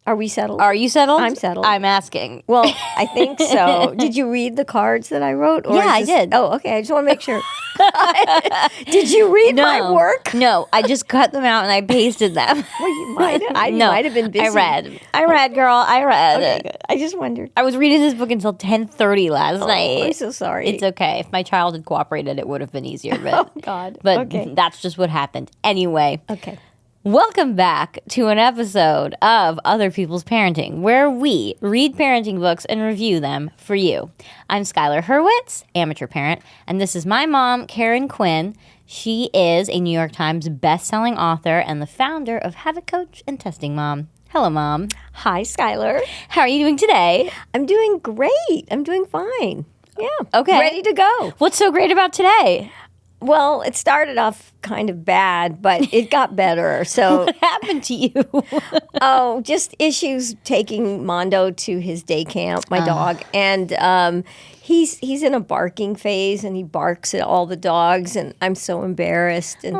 Are we settled? Are you settled? I'm settled. I'm asking. Well, I think so. Did you read the cards that I wrote? Or Yeah, I did. Oh, okay. I just want to make sure. Did you read my work? No, I just cut them out and I pasted them. Well, you might have. I might have been busy. I read, girl. I read. Okay, good. I just wondered. I was reading this book until 10:30 last night. I'm so sorry. It's okay. If my child had cooperated, it would have been easier. But, oh, God. But okay. That's just what happened. Anyway. Okay. Welcome back to an episode of Other People's Parenting, where we read parenting books and review them for you. I'm Schuyler Hurwitz, amateur parent, and this is my mom, Karen Quinn. She is a New York Times best-selling author and the founder of Habit Coach and Testing Mom. Hello, Mom. Hi, Schuyler. How are you doing today? I'm doing great. I'm doing fine. Yeah. Okay. Ready to go. What's so great about today? Well, it started off kind of bad, but it got better. So what happened to you? Oh, just issues taking Mondo to his day camp, my dog, and he's in a barking phase, and he barks at all the dogs, and I'm so embarrassed. And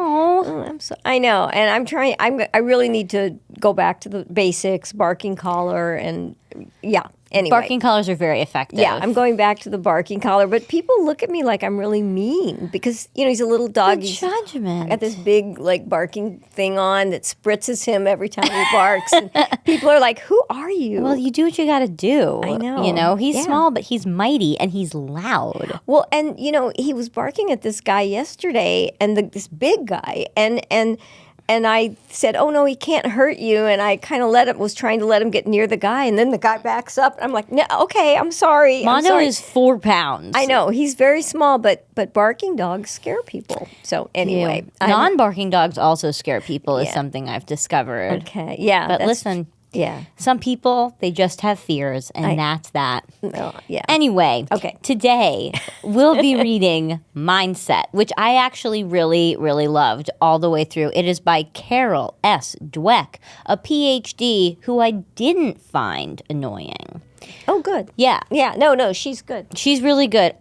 I know, and I'm trying. I really need to go back to the basics: barking collar, and yeah. Anyway. Barking collars are very effective. Yeah, I'm going back to the barking collar, but people look at me like I'm really mean because, he's a little dog. Good judgment. Got this big, barking thing on that spritzes him every time he barks. And people are like, who are you? Well, you do what you got to do. I know. He's small, but he's mighty, and he's loud. Well, and, he was barking at this guy yesterday, and this big guy, and I said, oh, no, he can't hurt you. And I kind of was trying to let him get near the guy. And then the guy backs up. I'm like, no, okay, I'm sorry. Mondo is 4 pounds. I know. He's very small, but barking dogs scare people. So anyway. Non-barking dogs also scare people is something I've discovered. Okay, yeah. But listen. Yeah. Some people, they just have fears, and that's that. No, yeah. Anyway, okay. Today we'll be reading Mindset, which I actually really, really loved all the way through. It is by Carol S. Dweck, a PhD who I didn't find annoying. Oh, good. Yeah. Yeah, no, she's good. She's really good.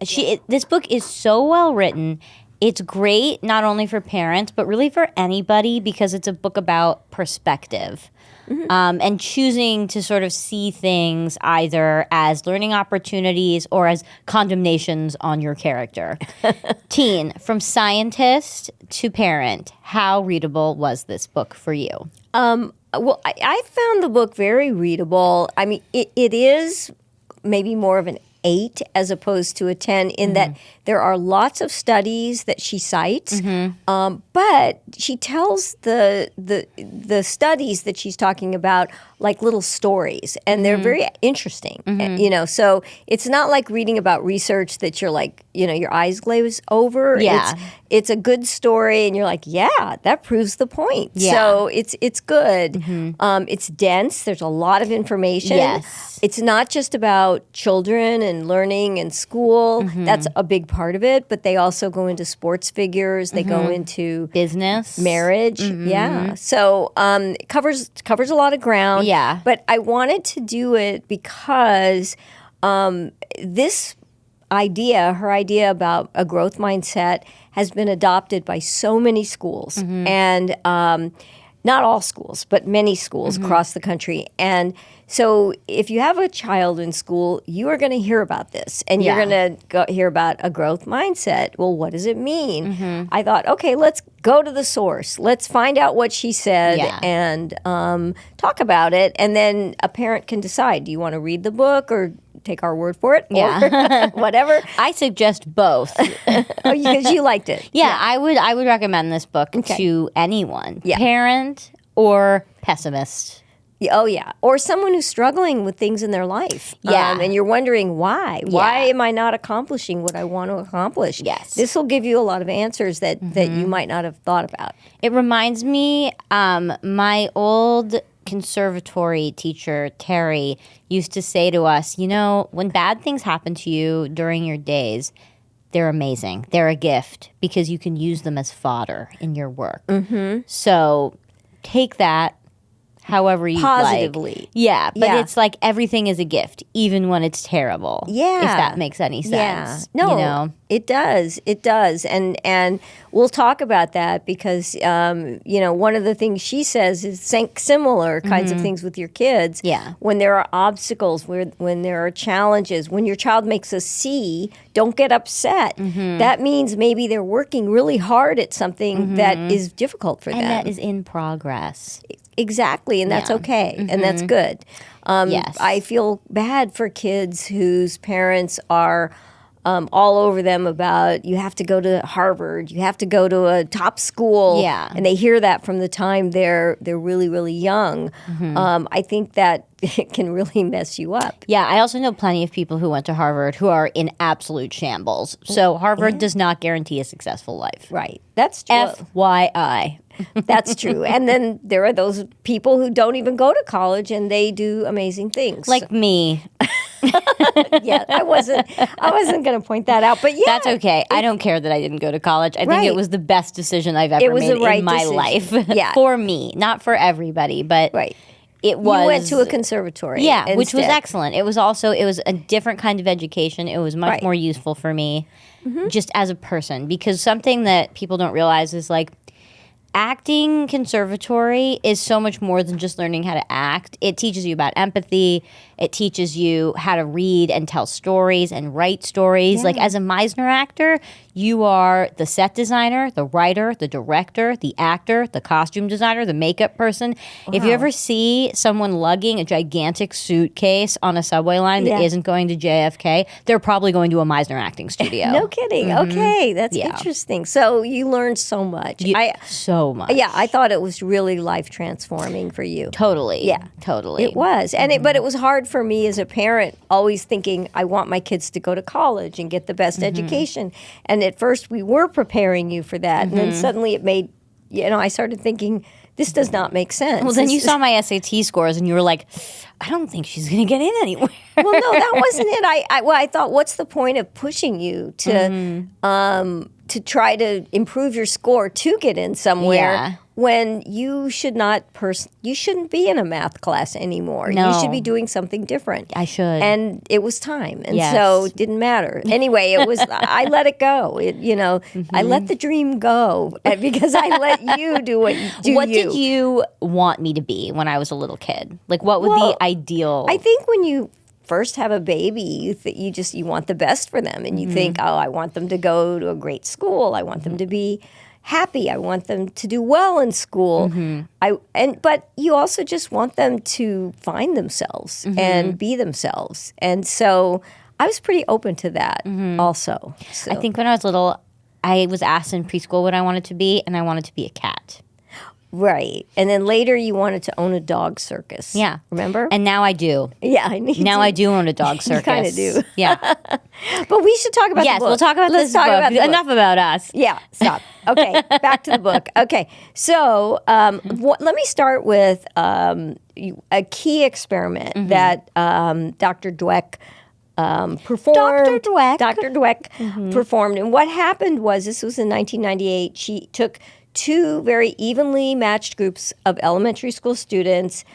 This book is so well written. It's great not only for parents, but really for anybody because it's a book about perspective. Mm-hmm. And choosing to sort of see things either as learning opportunities or as condemnations on your character. Teen, from scientist to parent, how readable was this book for you? Well, I found the book very readable. I mean, it is maybe more of an 8 as opposed to a 10 in that there are lots of studies that she cites, but she tells the studies that she's talking about like little stories, and they're very interesting. So it's not like reading about research that you're like, your eyes glaze over. Yeah. It's a good story, and you're like, yeah, that proves the point. Yeah. So it's good. It's dense. There's a lot of information. Yes. It's not just about children and learning and school. That's a big part of it, but they also go into sports figures. They go into business, marriage. Yeah. So it covers a lot of ground. Yeah. But I wanted to do it because this idea, her idea about a growth mindset, has been adopted by so many schools, and not all schools, but many schools across the country. And so if you have a child in school, you are going to hear about this, and you're going to hear about a growth mindset. Well, what does it mean? I thought, okay, let's go to the source. Let's find out what she said and talk about it. And then a parent can decide, do you want to read the book or take our word for it? Or whatever. I suggest both. Because you liked it. Yeah, I would recommend this book to anyone, parent or pessimist. Oh, yeah. Or someone who's struggling with things in their life. Yeah. And you're wondering why. Why am I not accomplishing what I want to accomplish? Yes. This will give you a lot of answers that you might not have thought about. It reminds me, my old conservatory teacher, Terry, used to say to us, when bad things happen to you during your days, they're amazing. They're a gift because you can use them as fodder in your work. So take that however you positively. Like. Yeah, but it's like everything is a gift, even when it's terrible. Yeah. If that makes any sense. Yeah. No, you know? It does. It does. And we'll talk about that because, one of the things she says is similar kinds of things with your kids. Yeah. When there are obstacles, when there are challenges, when your child makes a C, don't get upset. That means maybe they're working really hard at something that is difficult for them. And that is in progress. Exactly, and that's okay, and that's good. Yes. I feel bad for kids whose parents are all over them about you have to go to Harvard, you have to go to a top school, and they hear that from the time they're really, really young. I think that it can really mess you up. Yeah, I also know plenty of people who went to Harvard who are in absolute shambles. So Harvard does not guarantee a successful life. Right, that's true. FYI. That's true. And then there are those people who don't even go to college and they do amazing things. Like me. Yeah, I wasn't going to point that out, but yeah. That's okay. I don't care that I didn't go to college. I think it was the best decision I've ever made in my life. Yeah. For me, not for everybody, but it was. You went to a conservatory. Yeah, instead. which was excellent. It was a different kind of education. It was much more useful for me just as a person, because something that people don't realize is like acting conservatory is so much more than just learning how to act. It teaches you about empathy. It teaches you how to read and tell stories and write stories. Yeah. Like as a Meisner actor, you are the set designer, the writer, the director, the actor, the costume designer, the makeup person. Wow. If you ever see someone lugging a gigantic suitcase on a subway line that isn't going to JFK, they're probably going to a Meisner acting studio. No kidding. Okay, that's interesting. So you learned so much. So much. Yeah, I thought it was really life transforming for you. Totally. Yeah, totally. It was, and but it was hard for me as a parent, always thinking I want my kids to go to college and get the best education. And at first we were preparing you for that, and then suddenly it made, I started thinking, this does not make sense. Well, then you saw my SAT scores and you were like, I don't think she's going to get in anywhere. Well, no, that wasn't it. I thought, what's the point of pushing you to try to improve your score to get in somewhere when you should not you shouldn't be in a math class anymore. No. You should be doing something different. I should. And it was time. And so it didn't matter. Anyway, it was I let it go. I let the dream go because I let you do what What did you want me to be when I was a little kid? Like what would the ideal? I think when you first have a baby, you want the best for them, and you think, oh, I want them to go to a great school. I want them to be happy. I want them to do well in school. But you also just want them to find themselves and be themselves. And so I was pretty open to that also. So. I think when I was little, I was asked in preschool what I wanted to be, and I wanted to be a cat. Right. And then later you wanted to own a dog circus. Yeah. Remember? And now I do. Yeah, I need Now I do own a dog circus. You kind of do. Yeah. But we should talk about the book. Yes, we'll talk about this book. Enough about us. Yeah, stop. Okay, back to the book. Okay, so let me start with a key experiment that Dr. Dweck performed. Dr. Dweck performed. And what happened was, this was in 1998, she took two very evenly matched groups of elementary school students.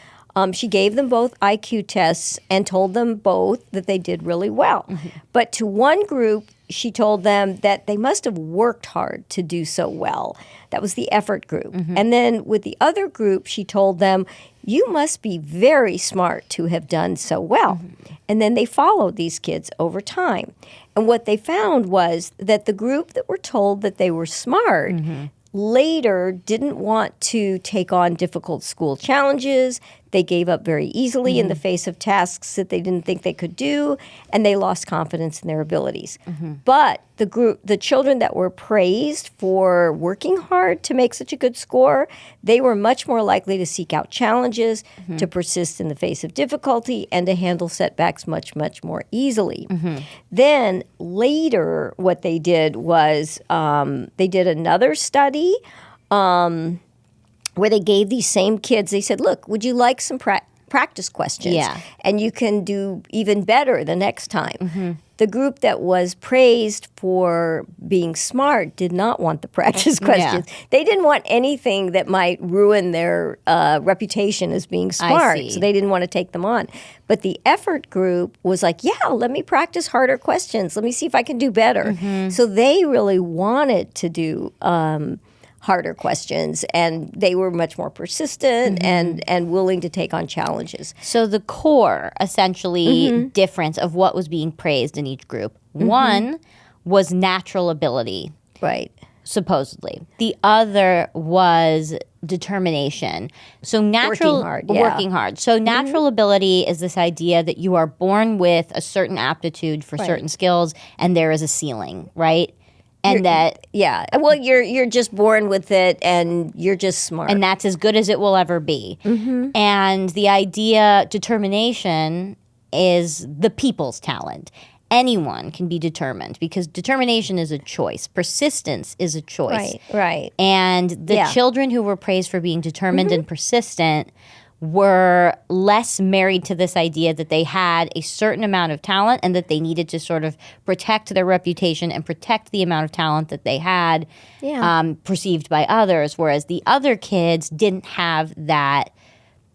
She gave them both IQ tests and told them both that they did really well. But to one group, she told them that they must have worked hard to do so well. That was the effort group. And then with the other group, she told them, you must be very smart to have done so well. And then they followed these kids over time. And what they found was that the group that were told that they were smart later didn't want to take on difficult school challenges. They gave up very easily in the face of tasks that they didn't think they could do, and they lost confidence in their abilities. But the children that were praised for working hard to make such a good score, they were much more likely to seek out challenges, to persist in the face of difficulty, and to handle setbacks much, much more easily. Then later, what they did was they did another study where they gave these same kids, they said, look, would you like some practice questions. Yeah. And you can do even better the next time. The group that was praised for being smart did not want the practice questions. They didn't want anything that might ruin their reputation as being smart. So they didn't want to take them on. But the effort group was like, yeah, let me practice harder questions. Let me see if I can do better. So they really wanted to do harder questions, and they were much more persistent and willing to take on challenges. So the core, essentially, difference of what was being praised in each group. One was natural ability. Right. Supposedly. The other was determination. So natural working hard. So natural ability is this idea that you are born with a certain aptitude for certain skills, and there is a ceiling, right? And well, you're just born with it, and you're just smart, and that's as good as it will ever be. And the idea, determination, is the people's talent. Anyone can be determined, because determination is a choice. Persistence is a choice. Right. And the children who were praised for being determined and persistent were less married to this idea that they had a certain amount of talent and that they needed to sort of protect their reputation and protect the amount of talent that they had perceived by others, whereas the other kids didn't have that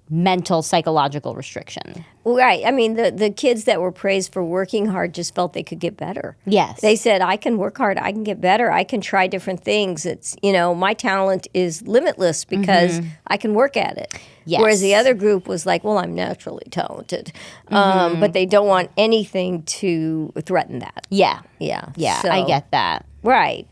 mental, psychological restriction. Right. I mean, the kids that were praised for working hard just felt they could get better. Yes. They said, I can work hard. I can get better. I can try different things. It's, my talent is limitless because I can work at it. Yes. Whereas the other group was like, well, I'm naturally talented. But they don't want anything to threaten that. Yeah. So, I get that. Right.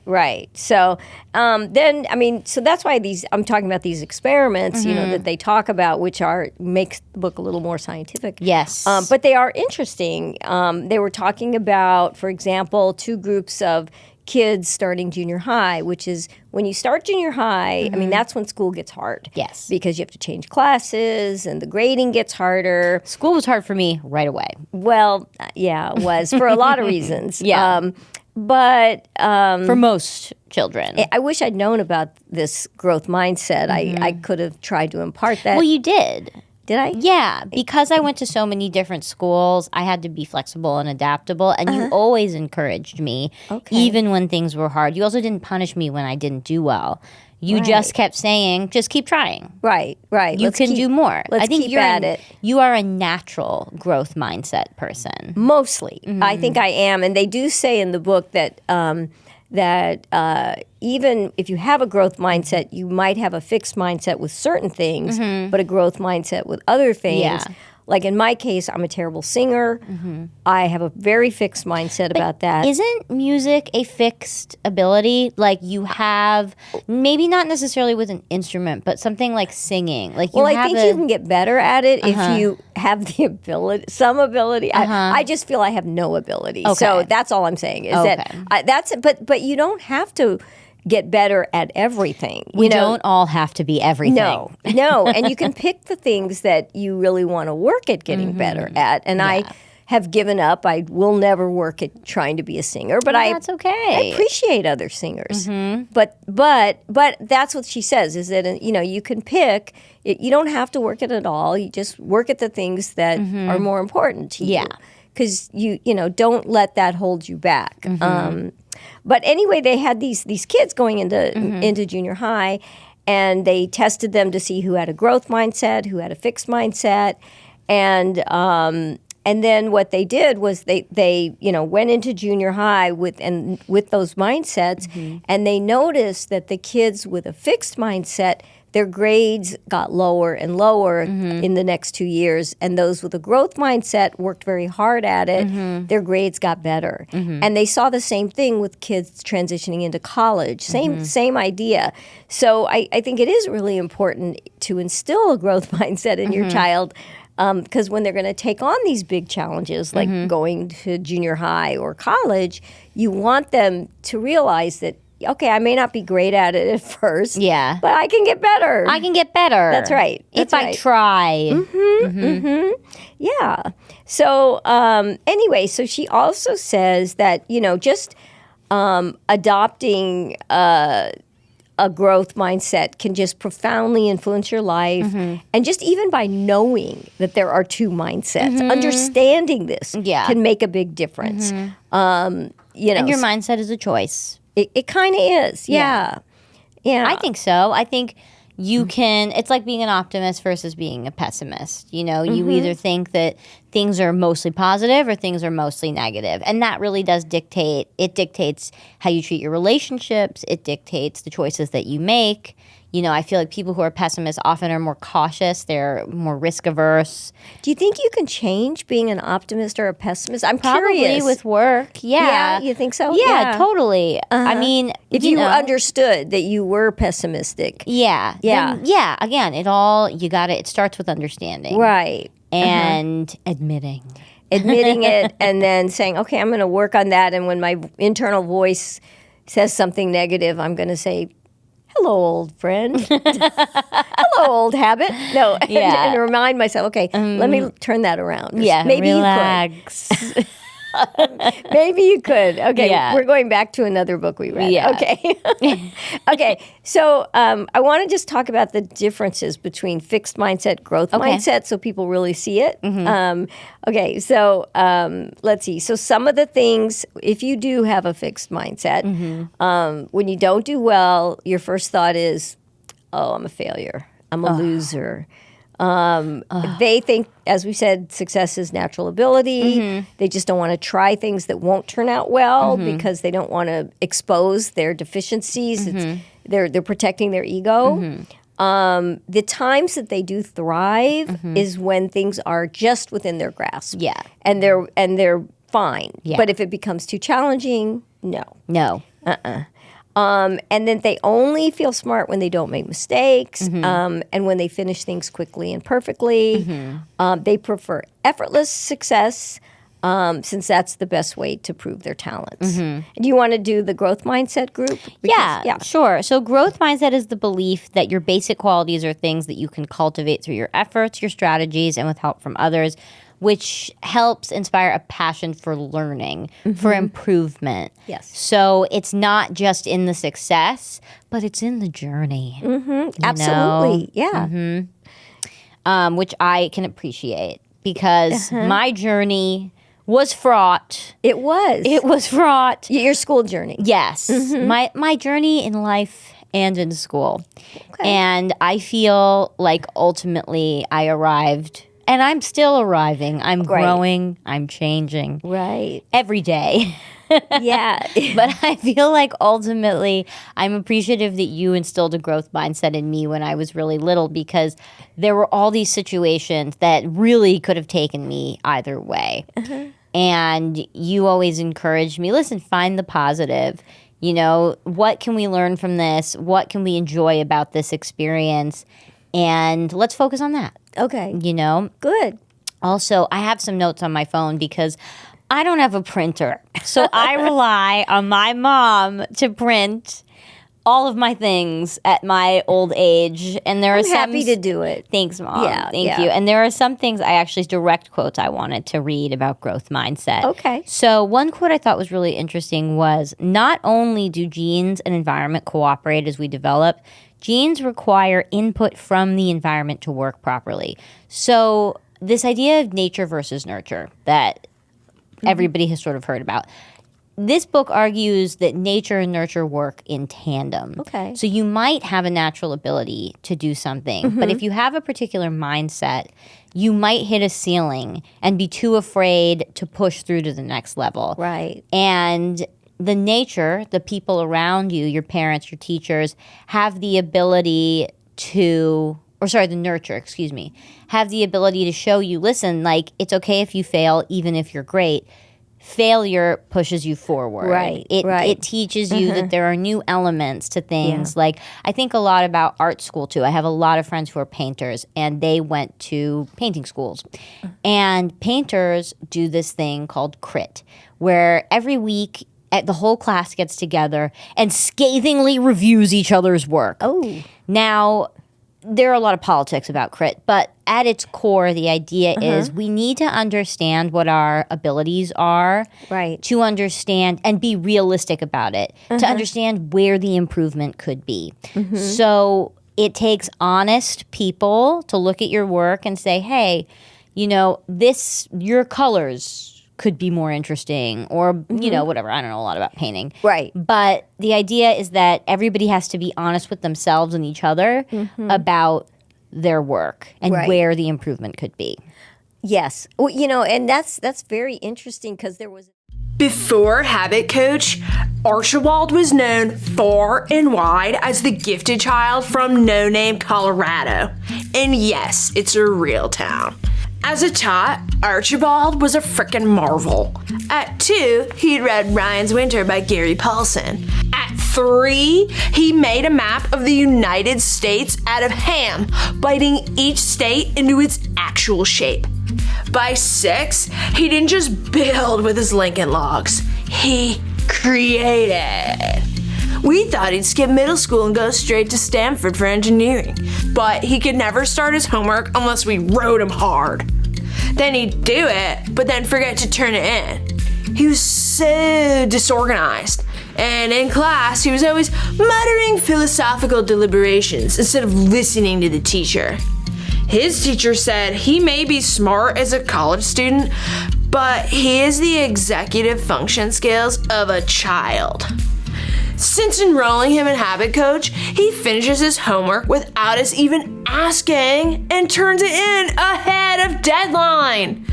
So so that's why I'm talking about these experiments, that they talk about, which makes the book a little more scientific. Yes. But they are interesting. They were talking about, for example, two groups of kids starting junior high, which is when you start junior high, I mean, that's when school gets hard. Yes. Because you have to change classes and the grading gets harder. School was hard for me right away. Well, yeah, it was for a lot of reasons. Yeah. But for most children. I wish I'd known about this growth mindset. I could have tried to impart that. Well, you did. Did I? Yeah, because I went to so many different schools, I had to be flexible and adaptable, and you always encouraged me, even when things were hard. You also didn't punish me when I didn't do well. You just kept saying, just keep trying. Right. You can do more. Let's keep at it. You are a natural growth mindset person. Mostly. I think I am. And they do say in the book that even if you have a growth mindset, you might have a fixed mindset with certain things, but a growth mindset with other things. Yeah. Like in my case, I'm a terrible singer. I have a very fixed mindset about that. Isn't music a fixed ability? Like you have, maybe not necessarily with an instrument, but something like singing. Like I think you can get better at it if you have the ability, some ability. I just feel I have no ability. Okay. So that's all I'm saying is but you don't have to get better at everything. We don't all have to be everything. No. And you can pick the things that you really want to work at getting better at. And I have given up. I will never work at trying to be a singer, but that's okay. I appreciate other singers. But that's what she says, is that, you can pick. You don't have to work at it all. You just work at the things that are more important to you. Because you don't let that hold you back. But anyway, they had these kids going into junior high, and they tested them to see who had a growth mindset, who had a fixed mindset, and then what they did was they went into junior high with those mindsets, and they noticed that the kids with a fixed mindset, their grades got lower and lower in the next 2 years. And those with a growth mindset worked very hard at it. Their grades got better. And they saw the same thing with kids transitioning into college. Same idea. So I think it is really important to instill a growth mindset in your child, because when they're going to take on these big challenges, like going to junior high or college, you want them to realize that, okay, I may not be great at it at first, but I can get better. That's right. If I try. Yeah. So anyway, so she also says that, just adopting a a growth mindset can just profoundly influence your life. And just even by knowing that there are two mindsets, understanding this can make a big difference. And your mindset is a choice. It kind of is. Yeah. I think so. I think you can, it's like being an optimist versus being a pessimist. You either think that things are mostly positive or things are mostly negative. And that really does dictate, it dictates how you treat your relationships. It dictates the choices that you make. I feel like people who are pessimists often are more cautious. They're more risk averse. Do you think you can change being an optimist or a pessimist? I'm Probably curious. with work. Yeah. Yeah, you think so? Yeah, totally. I mean, if you understood that you were pessimistic. Yeah. Again, it starts with understanding. Right. And admitting it and then saying, okay, I'm going to work on that. And when my internal voice says something negative, I'm going to say, hello, old friend. Hello, old habit. No, and remind myself, okay, let me turn that around. Maybe relax. You could. Maybe you could. Okay, we're going back to another book we read. Yeah. Okay. Okay, so I want to just talk about the differences between fixed mindset, growth mindset, so people really see it. Okay, so let's see. So some of the things, if you do have a fixed mindset, when you don't do well, your first thought is, oh, I'm a failure. I'm a loser. They think, as we said, success is natural ability. They just don't want to try things that won't turn out well because they don't want to expose their deficiencies. They're protecting their ego. The times that they do thrive is when things are just within their grasp. Yeah. And they're fine. Yeah. But if it becomes too challenging, no. And then they only feel smart when they don't make mistakes, and when they finish things quickly and perfectly. They prefer effortless success, since that's the best way to prove their talents. Do you want to do the growth mindset group? Yeah, sure. So growth mindset is the belief that your basic qualities are things that you can cultivate through your efforts, your strategies, and with help from others, which helps inspire a passion for learning, for improvement. Yes. So it's not just in the success, but it's in the journey. Absolutely. Yeah. Which I can appreciate because my journey was fraught. It was. It was fraught. Your school journey. Yes. My journey in life and in school. Okay. And I feel like ultimately I arrived. And I'm still arriving. I'm growing. I'm changing. Right. Every day. Yeah. But I feel like ultimately I'm appreciative that you instilled a growth mindset in me when I was really little, because there were all these situations that really could have taken me either way. And you always encouraged me, listen, find the positive. What can we learn from this? What can we enjoy about this experience? And let's focus on that. Okay. Good. Also, I have some notes on my phone because I don't have a printer. So I rely on my mom to print all of my things at my old age. And I'm happy to do it. Thanks, Mom. Yeah, Thank you. And there are some things direct quotes I wanted to read about growth mindset. Okay. So one quote I thought was really interesting was, not only do genes and environment cooperate as we develop, genes require input from the environment to work properly. So this idea of nature versus nurture that everybody has sort of heard about, this book argues that nature and nurture work in tandem. Okay. So you might have a natural ability to do something, but if you have a particular mindset, you might hit a ceiling and be too afraid to push through to the next level. Right. And the nature, the people around you, your parents, your teachers, have the ability to, the nurture, have the ability to show you, listen, like, it's okay if you fail, even if you're great. Failure pushes you forward. Right. It teaches you that there are new elements to things. Like, I think a lot about art school, too. I have a lot of friends who are painters, and they went to painting schools. And painters do this thing called crit, where every week, the whole class gets together and scathingly reviews each other's work. Oh. Now, there are a lot of politics about crit, but at its core, the idea is we need to understand what our abilities are, Right. to understand and be realistic about it, to understand where the improvement could be. So it takes honest people to look at your work and say, hey, you know, your colors could be more interesting, or, you know, whatever. I don't know a lot about painting. Right. But the idea is that everybody has to be honest with themselves and each other about their work and Right. where the improvement could be. Yes. Well, you know, and that's very interesting because there was... Before Habit Coach, Archibald was known far and wide as the gifted child from No Name, Colorado. And yes, it's a real town. As a tot, Archibald was a frickin' marvel. At 2, he'd read Ryan's Winter by Gary Paulson. At 3, he made a map of the United States out of ham, biting each state into its actual shape. By 6, he didn't just build with his Lincoln Logs, he created. We thought he'd skip middle school and go straight to Stanford for engineering, but he could never start his homework unless we rode him hard. Then he'd do it, but then forget to turn it in. He was so disorganized, and in class he was always muttering philosophical deliberations instead of listening to the teacher. His teacher said he may be smart as a college student, but he has the executive function skills of a child. Since enrolling him in Habit Coach, he finishes his homework without us even asking and turns it in ahead of deadline.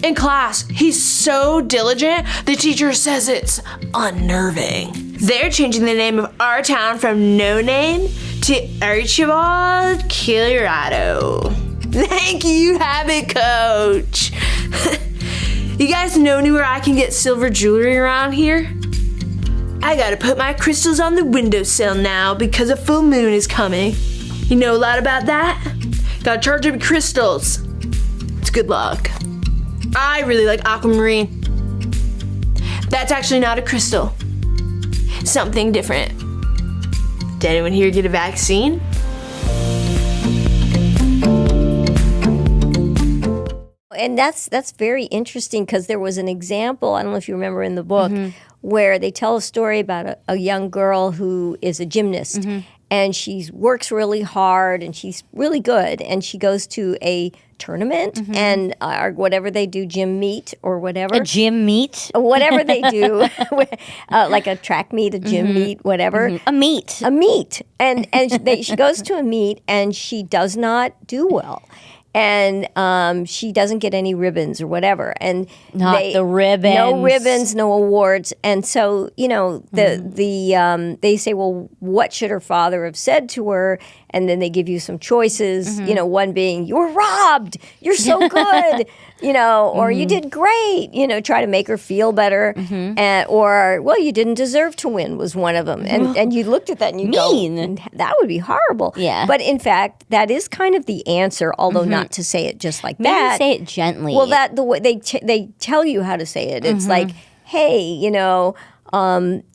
In class, he's so diligent, the teacher says it's unnerving. They're changing the name of our town from No Name to Archibald, Colorado. Thank you, Habit Coach. You guys know anywhere I can get silver jewelry around here? I gotta put my crystals on the windowsill now because a full moon is coming. You know a lot about that? Gotta charge up crystals. It's good luck. I really like aquamarine. That's actually not a crystal. Something different. Did anyone here get a vaccine? And that's very interesting because there was an example, I don't know if you remember in the book, where they tell a story about a young girl who is a gymnast. And she works really hard and she's really good. And she goes to a tournament and or whatever they do, gym meet or whatever. A gym meet? Whatever they do, like a track meet, a gym meet, whatever. A meet. A meet. And she goes to a meet and she does not do well. And she doesn't get any ribbons or whatever. And the ribbons. No ribbons, no awards. And so, you know, they say, well, what should her father have said to her? And then they give you some choices, you know, one being, you were robbed, you're so good, you know, or you did great, you know, try to make her feel better. Or, well, you didn't deserve to win was one of them. And you looked at that and you go, that would be horrible. Yeah. But in fact, that is kind of the answer, although not to say it just like that. Maybe say it gently. Well, the way they tell you how to say it. It's like, hey, you know,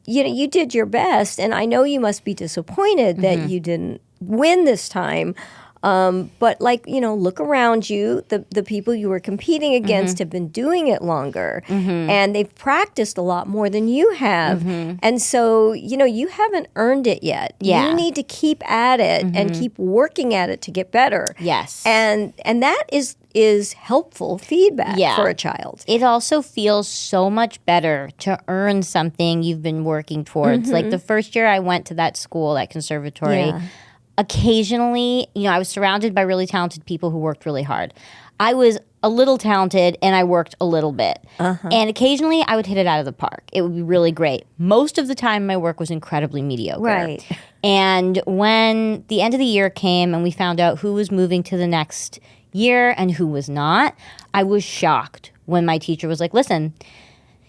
you did your best, and I know you must be disappointed that you didn't win this time. But like, you know, look around you. The people you were competing against have been doing it longer and they've practiced a lot more than you have. And so, you know, you haven't earned it yet. Yeah. You need to keep at it and keep working at it to get better. Yes. And that is helpful feedback for a child. It also feels so much better to earn something you've been working towards. Like the first year I went to that school, that conservatory, occasionally, you know, I was surrounded by really talented people who worked really hard. I was a little talented and I worked a little bit. And occasionally I would hit it out of the park. It would be really great. Most of the time my work was incredibly mediocre. Right. And when the end of the year came and we found out who was moving to the next year and who was not, I was shocked when my teacher was like, listen,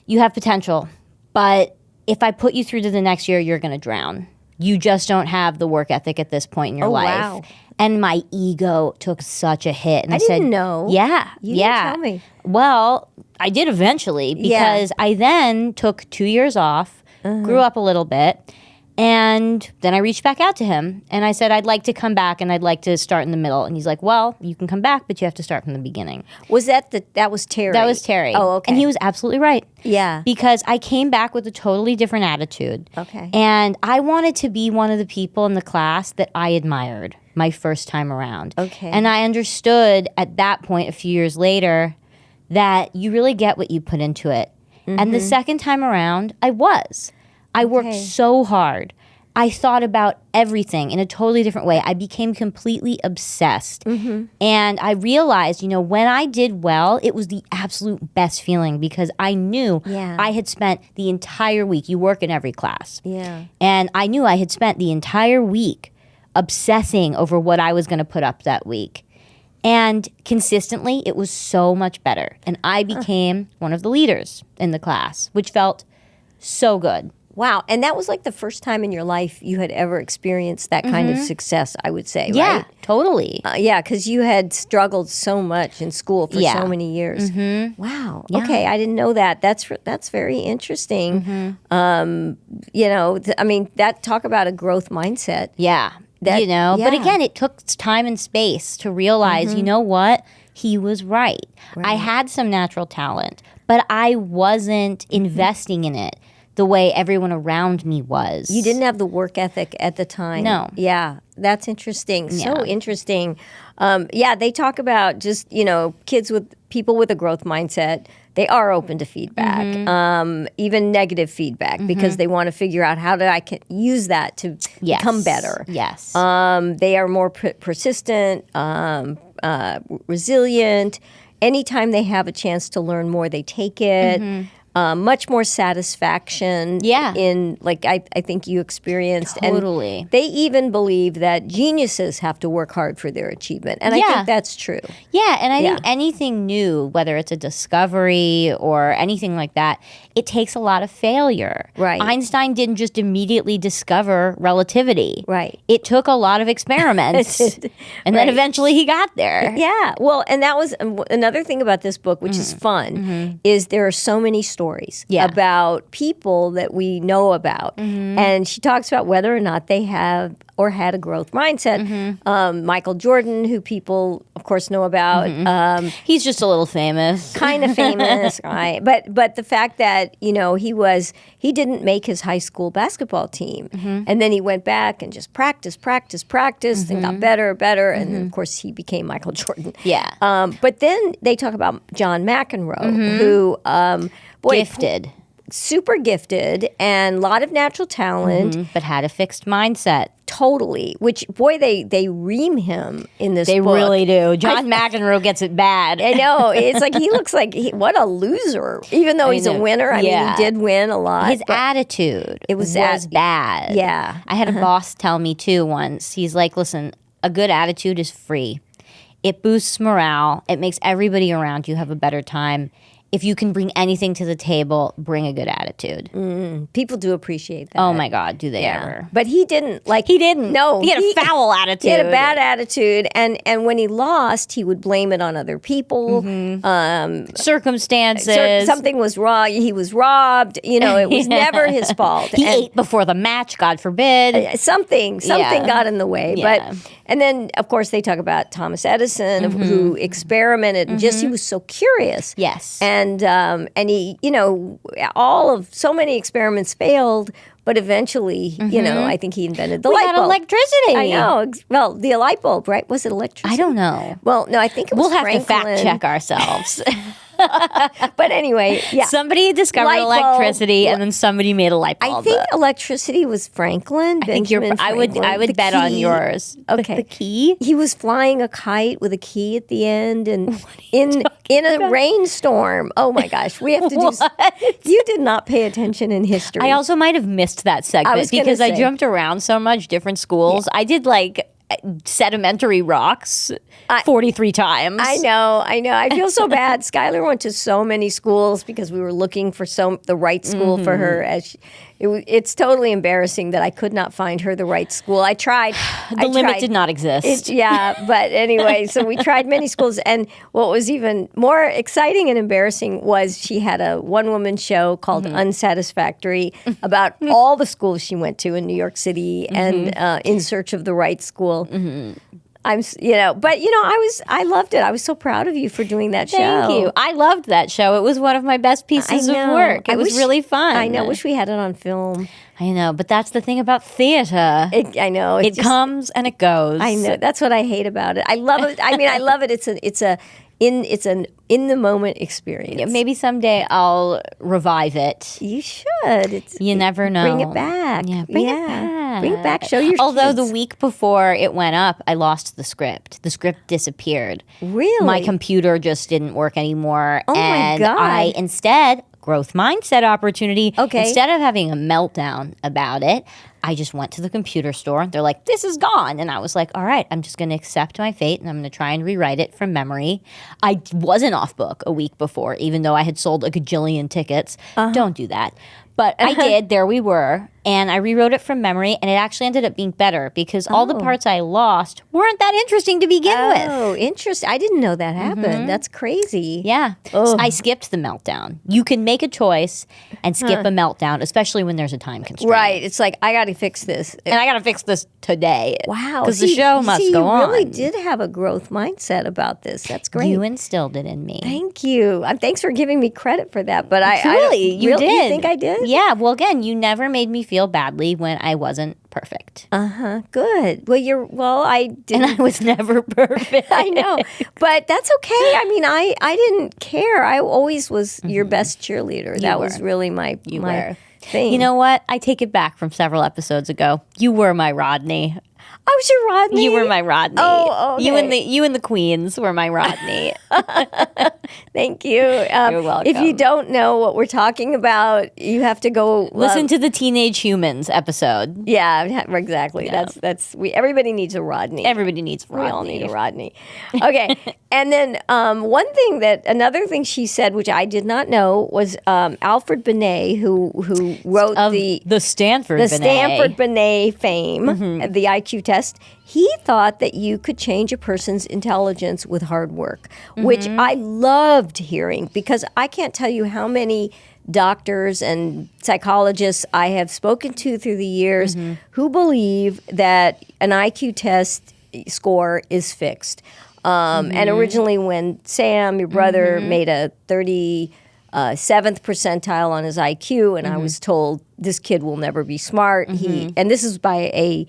you have potential, but if I put you through to the next year, you're going to drown. You just don't have the work ethic at this point in your life. Wow. And my ego took such a hit. And I said, didn't know. Yeah. You didn't tell me. Well, I did eventually because I then took 2 years off, grew up a little bit, And then I reached back out to him and I said, I'd like to come back and I'd like to start in the middle. And he's like, well, you can come back, but you have to start from the beginning. Was that was Terry? That was Terry. Oh, okay. And he was absolutely right. Yeah. Because I came back with a totally different attitude. Okay. And I wanted to be one of the people in the class that I admired my first time around. Okay. And I understood at that point, a few years later, that you really get what you put into it. And the second time around, I worked so hard. I thought about everything in a totally different way. I became completely obsessed. And I realized, when I did well, it was the absolute best feeling because I knew I had spent the entire week. You work in every class. Yeah. And I knew I had spent the entire week obsessing over what I was going to put up that week. And consistently, it was so much better. And I became one of the leaders in the class, which felt so good. Wow. And that was like the first time in your life you had ever experienced that kind of success, I would say, Yeah, right? totally. Yeah, because you had struggled so much in school for Yeah. so many years. Wow. Yeah. Okay, I didn't know that. That's very interesting. That talk about a growth mindset. Yeah. But again, it took time and space to realize, you know what? He was right. I had some natural talent, but I wasn't investing in it the way everyone around me was. You didn't have the work ethic at the time. No. Yeah, that's interesting. So Yeah. interesting. They talk about just, people with a growth mindset, they are open to feedback, even negative feedback, because they want to figure out how I can use that to become better. Yes. They are more persistent, resilient. Anytime they have a chance to learn more, they take it. Much more satisfaction in, like I think you experienced. Totally. And they even believe that geniuses have to work hard for their achievement. And I think that's true. Yeah, and I think anything new, whether it's a discovery or anything like that, it takes a lot of failure. Right. Einstein didn't just immediately discover relativity. Right. It took a lot of experiments. And then eventually he got there. Yeah. Well, and that was another thing about this book, which is fun, is there are so many stories about people that we know about. And she talks about whether or not they have or had a growth mindset. Michael Jordan, who people, of course, know about. He's just a little famous. Kind of famous, right? But the fact that, he didn't make his high school basketball team. And then he went back and just practiced and got better. And then, of course, he became Michael Jordan. Yeah. But then they talk about John McEnroe, who... Gifted. Super gifted and a lot of natural talent. But had a fixed mindset. Totally. Which, boy, they ream him in this They book. really do. John McEnroe gets it bad. I know. It's like he looks like, what a loser. Even though he's a winner. I mean, he did win a lot. His attitude was bad. Yeah. I had a boss tell me, too, once. He's like, listen, a good attitude is free. It boosts morale. It makes everybody around you have a better time. If you can bring anything to the table, bring a good attitude. People do appreciate that. Oh my God, do they ever? But he didn't. He didn't. No. He had a foul attitude. He had a bad attitude. And when he lost, he would blame it on other people. Circumstances. Something was wrong. He was robbed. It was never his fault. He ate before the match, God forbid. Something got in the way. Yeah. And then, of course, they talk about Thomas Edison, who experimented and he was so curious. Yes. And he, so many experiments failed, but eventually, I think he invented the light bulb. We got electricity. I know. Well, the light bulb, right? Was it electricity? I don't know. Well, no, I think it was We'll have Franklin. to fact check ourselves. But anyway, yeah. Somebody discovered Light bulb. electricity, and then somebody made a light bulb. I think electricity was Franklin. I think I would bet on yours. Okay. The key? He was flying a kite with a key at the end, and in a rainstorm. Oh my gosh, we have to do. You did not pay attention in history. I also might have missed that segment because I jumped around so much, different schools. I did sedimentary rocks 43 times. I know. I feel so bad. Schuyler went to so many schools because we were looking for the right school for her. It's totally embarrassing that I could not find her the right school. I tried. The limit did not exist. But anyway, so we tried many schools. And what was even more exciting and embarrassing was she had a one-woman show called Unsatisfactory about all the schools she went to in New York City and in search of the right school. I loved it. I was so proud of you for doing that show. Thank you. I loved that show. It was one of my best pieces of work. It was really fun. I know. Wish we had it on film. I know, but that's the thing about theater. I know. It comes and it goes. I know. That's what I hate about it. I love it. I mean, I love it. It's an in the moment experience. Yeah, maybe someday I'll revive it. You should. You never know. Bring it back. Yeah, bring it back. Bring it back. Show your Although kids. the week before it went up, I lost the script. The script disappeared. Really? My computer just didn't work anymore. Oh, my God. I instead, growth mindset opportunity. Okay. Instead of having a meltdown about it, I just went to the computer store. They're like, this is gone. And I was like, all right, I'm just going to accept my fate and I'm going to try and rewrite it from memory. I wasn't off book a week before, even though I had sold a gajillion tickets. Don't do that. But I did. There we were. And I rewrote it from memory, and it actually ended up being better because all the parts I lost weren't that interesting to begin with. Oh, interesting. I didn't know that happened. That's crazy. Yeah. Ugh. I skipped the meltdown. You can make a choice and skip a meltdown, especially when there's a time constraint. Right. It's like, I got to fix this. And I got to fix this today. Wow. Because the show must go on. You really did have a growth mindset about this. That's great. You instilled it in me. Thank you. Thanks for giving me credit for that. But You did. You think I did? Yeah. Well, again, you never made me feel badly when I wasn't perfect. Good. Well, I didn't. And I was never perfect. I know. But that's okay. I mean, I didn't care. I always was your best cheerleader. That was really my thing. You know what? I take it back from several episodes ago. You were my Rodney. I was your Rodney. You were my Rodney. Oh, okay. You and the Queens were my Rodney. Thank you. You're welcome. If you don't know what we're talking about, you have to go Listen to the Teenage Humans episode. Yeah, exactly. Yeah. Everybody needs a Rodney. Everybody needs a Rodney. We all need a Rodney. Okay. And then another thing she said, which I did not know, was Alfred Binet, who wrote the Stanford Binet. Stanford Binet fame, the IQ test. He thought that you could change a person's intelligence with hard work, which I loved hearing because I can't tell you how many doctors and psychologists I have spoken to through the years who believe that an IQ test score is fixed. And originally when Sam, your brother, made a 37th percentile on his IQ, and I was told this kid will never be smart. And this is by a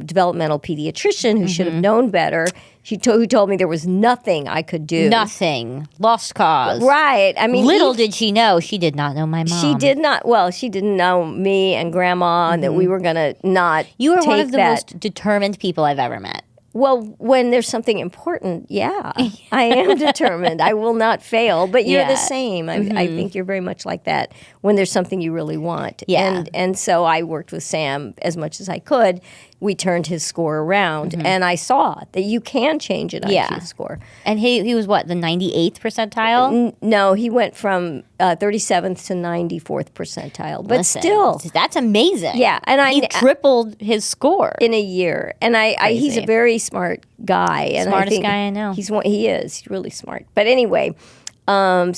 developmental pediatrician who should have known better. Who told me there was nothing I could do. Nothing. Lost cause. Right. I mean, little did she know, she did not know my mom. She did not. Well, she didn't know me and Grandma, and that we were going to not. You are take one of the that. most determined people I've ever met. Well, when there's something important, yeah, I am determined. I will not fail. But you're the same. I think you're very much like that when there's something you really want. Yeah. And so I worked with Sam as much as I could. We turned his score around, and I saw that you can change an IQ score. And he was what, the 98th percentile? No, he went from 37th to 94th percentile. But Listen, still. that's amazing. Yeah. And he tripled his score. In a year. And he's a very smart guy. And Smartest guy I know. He is. He's really smart. But anyway, so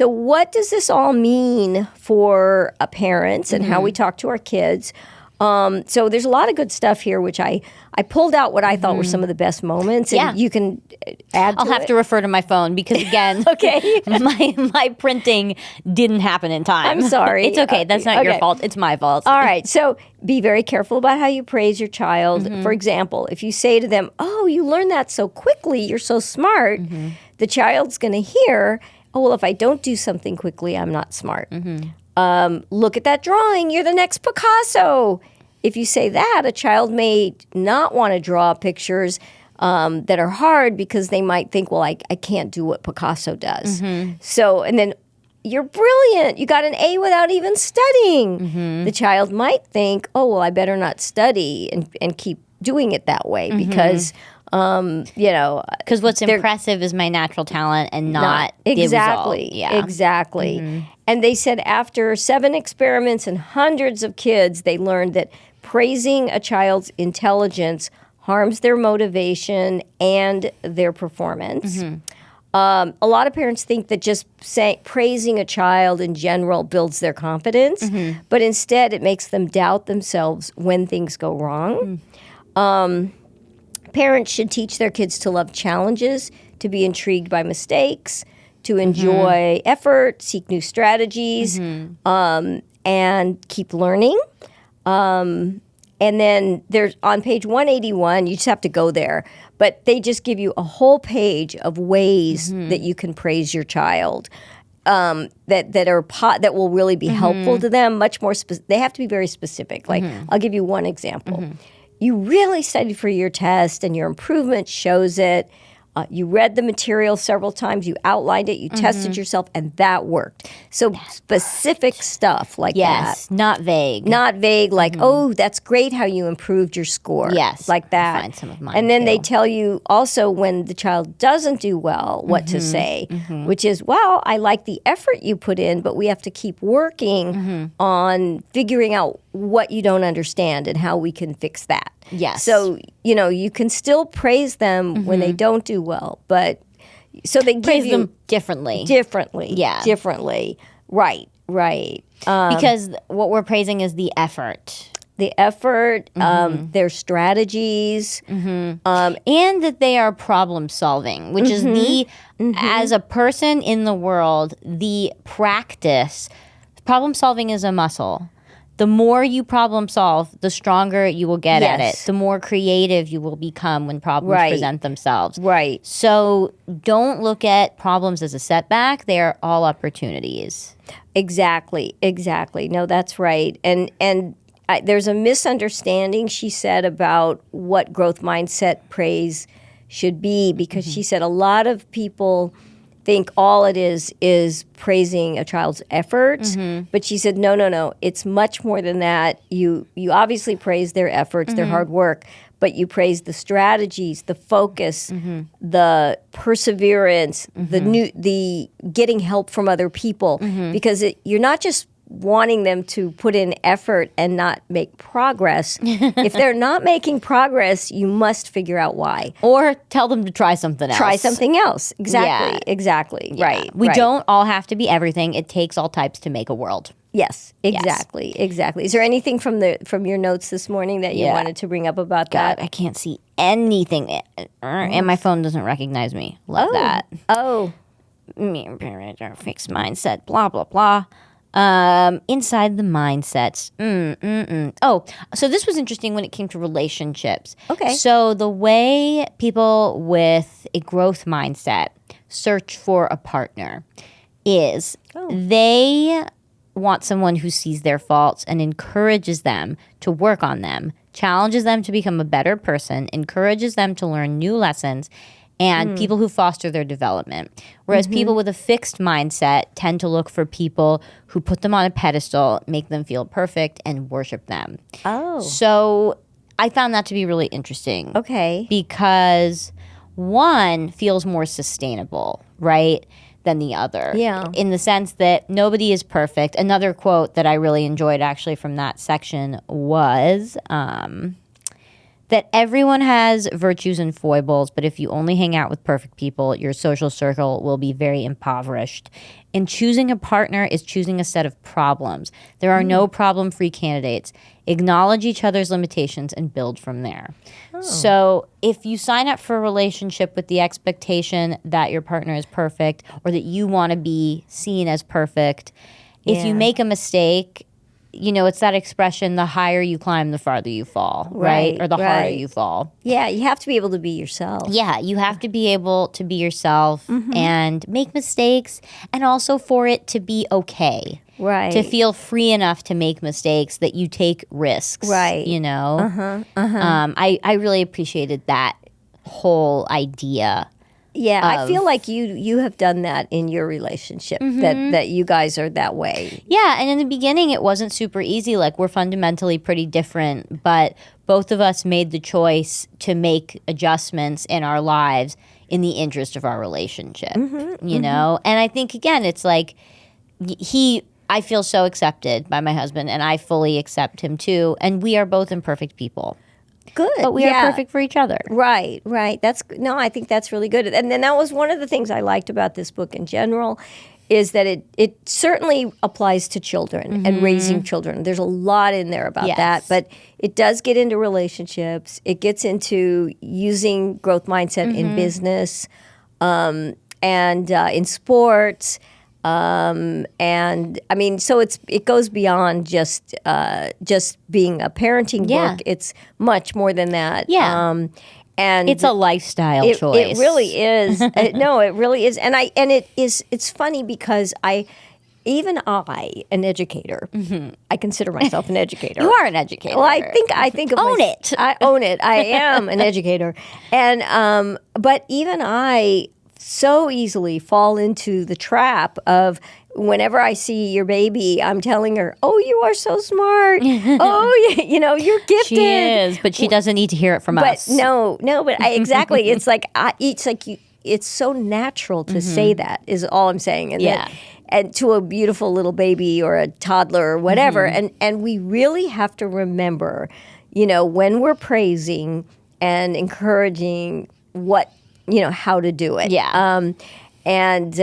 what does this all mean for parents and how we talk to our kids? So there's a lot of good stuff here, which I pulled out what I thought were some of the best moments. And you can add to I'll have it. to refer to my phone because, again, Okay. my printing didn't happen in time. I'm sorry. It's okay. That's not your fault. It's my fault. All right. So be very careful about how you praise your child. For example, if you say to them, "Oh, you learned that so quickly. You're so smart," the child's going to hear, "Oh, well, if I don't do something quickly, I'm not smart." Look at that drawing. You're the next Picasso. If you say that, a child may not want to draw pictures that are hard because they might think, well, I can't do what Picasso does. So, and then you're brilliant. You got an A without even studying. The child might think, oh, well, I better not study and keep doing it that way because Because what's impressive is my natural talent and not the exactly, result. Yeah. Exactly. And they said after 7 experiments and hundreds of kids, they learned that praising a child's intelligence harms their motivation and their performance. A lot of parents think that just praising a child in general builds their confidence, but instead it makes them doubt themselves when things go wrong. Parents should teach their kids to love challenges, to be intrigued by mistakes, to enjoy effort, seek new strategies, and keep learning. And then there's on page 181, you just have to go there, but they just give you a whole page of ways that you can praise your child that will really be helpful to them. Much more, they have to be very specific. Like I'll give you one example. You really studied for your test and your improvement shows it. You read the material several times, you outlined it, you tested yourself, and that worked. So specific stuff like that. Yes, not vague. Not vague, like, oh, that's great how you improved your score. Yes. Like that. I find some of mine and then too. they tell you also when the child doesn't do well what to say, which is, well, I like the effort you put in, but we have to keep working on figuring out what you don't understand and how we can fix that. Yes. So, you can still praise them when they don't do well, but so they Praise give you them differently. differently. Right. Because what we're praising is the effort. The effort, their strategies. And that they are problem solving, which is as a person in the world, the practice. Problem solving is a muscle. The more you problem solve, the stronger you will get at it. The more creative you will become when problems present themselves. Right. So don't look at problems as a setback. They are all opportunities. Exactly. No, that's right. And there's a misunderstanding, she said, about what growth mindset praise should be, because she said a lot of people think all it is praising a child's efforts. But she said, no, it's much more than that. You obviously praise their efforts, their hard work, but you praise the strategies, the focus, the perseverance, the getting help from other people, because you're not just wanting them to put in effort and not make progress. If they're not making progress, you must figure out why. Or tell them to try something else. Try something else. Exactly. Yeah. Right. We don't all have to be everything. It takes all types to make a world. Yes, exactly. Is there anything from your notes this morning that you wanted to bring up about God, that? I can't see anything. And my phone doesn't recognize me. Love that. Oh. Me and parents are fixed mindset, blah, blah, blah. Inside the mindsets. Oh, so this was interesting when it came to relationships. Okay. So the way people with a growth mindset search for a partner is they want someone who sees their faults and encourages them to work on them, challenges them to become a better person, encourages them to learn new lessons, and people who foster their development. Whereas people with a fixed mindset tend to look for people who put them on a pedestal, make them feel perfect, and worship them. Oh. So I found that to be really interesting. Okay. Because one feels more sustainable, right, than the other. Yeah. In the sense that nobody is perfect. Another quote that I really enjoyed actually from that section was that everyone has virtues and foibles, but if you only hang out with perfect people, your social circle will be very impoverished. And choosing a partner is choosing a set of problems. There are no problem-free candidates. Acknowledge each other's limitations and build from there. So if you sign up for a relationship with the expectation that your partner is perfect or that you want to be seen as perfect, if you make a mistake, it's that expression, the higher you climb, the farther you fall, right? Or the harder you fall. Yeah, you have to be able to be yourself. Yeah, you have to be able to be yourself and make mistakes, and also for it to be okay. Right. To feel free enough to make mistakes that you take risks. Right. I really appreciated that whole idea. Yeah, I feel like you have done that in your relationship, that you guys are that way. Yeah, and in the beginning it wasn't super easy. Like, we're fundamentally pretty different, but both of us made the choice to make adjustments in our lives in the interest of our relationship, you know? And I think, again, it's like I feel so accepted by my husband, and I fully accept him too. And we are both imperfect people. Good. But we are perfect for each other. Right. I think that's really good. And then that was one of the things I liked about this book in general, is that it certainly applies to children and raising children. There's a lot in there about that, but it does get into relationships. It gets into using growth mindset in business and in sports. And I mean, so it goes beyond just being a parenting book. It's much more than that. Yeah. And it's a lifestyle choice. It really is. No, it really is. And it's funny because an educator. I consider myself an educator. You are an educator. Well, I think of own it. I own it. I am an educator. And but even I so easily fall into the trap of, whenever I see your baby, I'm telling her, "Oh, you are so smart. Oh, you're gifted." She is, but she doesn't need to hear it from us. But exactly. It's like it's so natural to say that, is all I'm saying. And and to a beautiful little baby or a toddler or whatever. And we really have to remember, when we're praising and encouraging how to do it. Yeah. And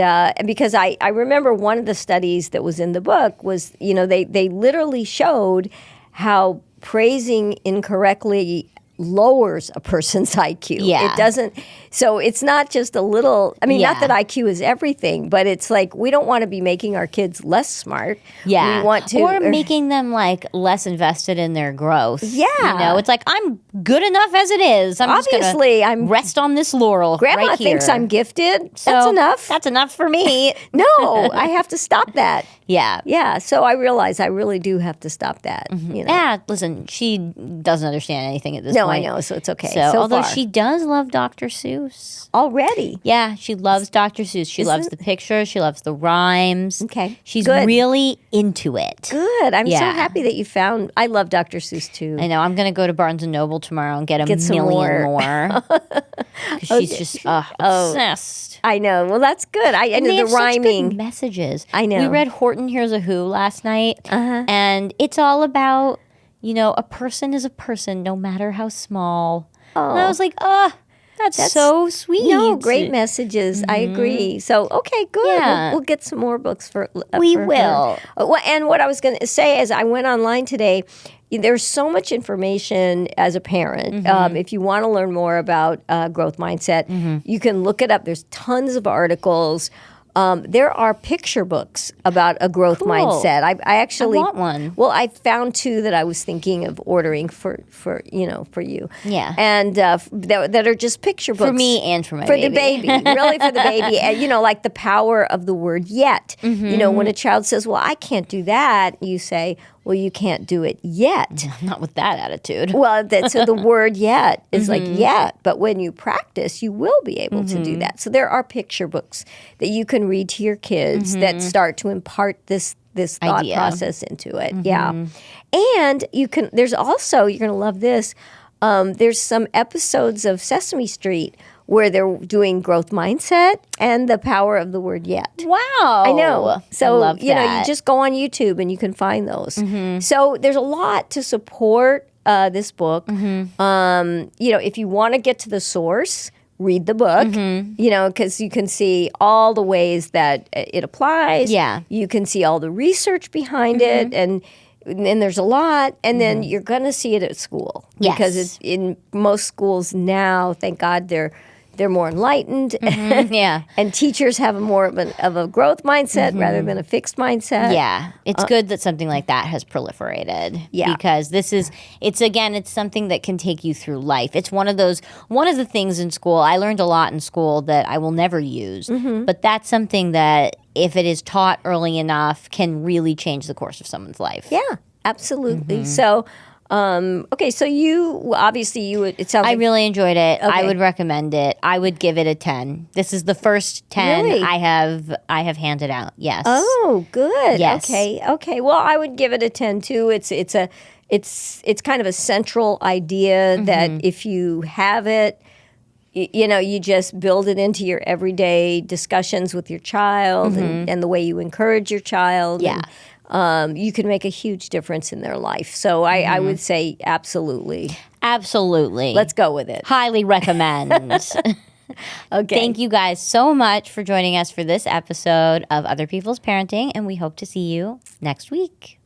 because I remember one of the studies that was in the book was, they literally showed how praising incorrectly lowers a person's IQ. Yeah. It doesn't, so it's not just a little, not that IQ is everything, but it's like, we don't want to be making our kids less smart. Yeah. We want to. Or making them less invested in their growth. Yeah. It's like, I'm good enough as it is. Obviously, I'm rest on this laurel Grandma right here. thinks I'm gifted. So that's enough. That's enough for me. No, I have to stop that. Yeah. Yeah. So I realize I really do have to stop that. Yeah, listen, she doesn't understand anything at this No, point. I know, so it's okay. So although far. she does love Dr. Seuss. Already? Yeah, she loves Dr. Seuss. She loves the pictures. She loves the rhymes. Okay, She's good. really into it. Good. I'm so happy that you found. I love Dr. Seuss too. I know. I'm going to go to Barnes & Noble tomorrow and get some million more. 'Cause she's just obsessed. I know. Well, that's good. I And know they the have such rhyming. good messages. I know. We read Horton Hears a Who last night, and it's all about, a person is a person, no matter how small. And I was like, that's so sweet. No, great messages. I agree. So, okay, good. Yeah. We'll get some more books for We for will. her. Well, and what I was going to say is I went online today. There's so much information as a parent. If you want to learn more about growth mindset, you can look it up. There's tons of articles. There are picture books about a growth mindset. I actually want one. Well, I found two that I was thinking of ordering for you. Yeah. And that are just picture books For me and for my for baby. the baby, really for the baby. And like the power of the word "yet." When a child says, "Well, I can't do that," you say, "Well, you can't do it yet." Not with that attitude. Well, so the word "yet" is like "yet," but when you practice, you will be able to do that. So there are picture books that you can read to your kids that start to impart this thought Idea. process into it. Yeah, and you can. There's also, you're going to love this. There's some episodes of Sesame Street where they're doing growth mindset and the power of the word "yet." Wow. I know. So, I love that. you just go on YouTube and you can find those. So there's a lot to support this book. If you want to get to the source, read the book, because you can see all the ways that it applies. Yeah. You can see all the research behind it, and there's a lot, and then you're going to see it at school. Yes. Because it's in most schools now, thank God, they're more enlightened, Yeah. and teachers have more of a growth mindset rather than a fixed mindset. Yeah. It's good that something like that has proliferated. Yeah. Because it's something that can take you through life. It's one of the things in school, I learned a lot in school that I will never use, but that's something that, if it is taught early enough, can really change the course of someone's life. Yeah, absolutely. So, okay, so it sounds I like really enjoyed it. I Okay. would recommend it. I would give it a 10. This is the first 10 Really? I have handed out. Yes. Oh, good. Yes. Okay. Well, I would give it a 10 too. It's it's kind of a central idea that if you have it, you just build it into your everyday discussions with your child and the way you encourage your child. Yeah. And, you can make a huge difference in their life. So I would say absolutely. Absolutely. Let's go with it. Highly recommend. Okay. Thank you guys so much for joining us for this episode of Other People's Parenting, and we hope to see you next week.